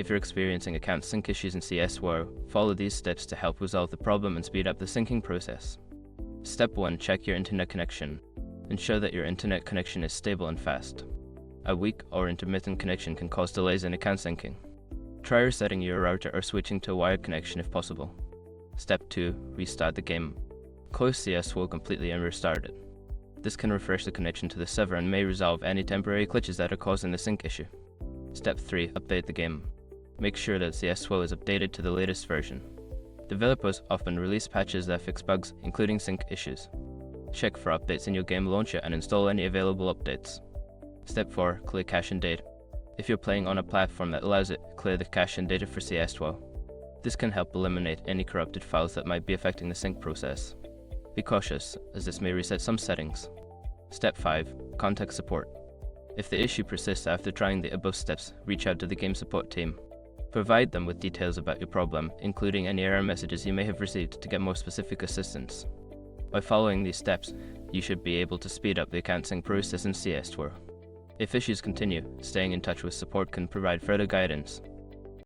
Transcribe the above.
If you're experiencing account sync issues in CS2, follow these steps to help resolve the problem and speed up the syncing process. Step 1. Check your internet connection. Ensure that your internet connection is stable and fast. A weak or intermittent connection can cause delays in account syncing. Try resetting your router or switching to a wired connection if possible. Step 2. Restart the game. Close CS2 completely and restart it. This can refresh the connection to the server and may resolve any temporary glitches that are causing the sync issue. Step 3. Update the game. Make sure that CS2 is updated to the latest version. Developers often release patches that fix bugs, including sync issues. Check for updates in your game launcher and install any available updates. Step 4. Clear cache and data. If you're playing on a platform that allows it, clear the cache and data for CS2. This can help eliminate any corrupted files that might be affecting the sync process. Be cautious, as this may reset some settings. Step 5. Contact support. If the issue persists after trying the above steps, reach out to the game support team. Provide them with details about your problem, including any error messages you may have received to get more specific assistance. By following these steps, you should be able to speed up the account sync process in CS2. If issues continue, staying in touch with support can provide further guidance.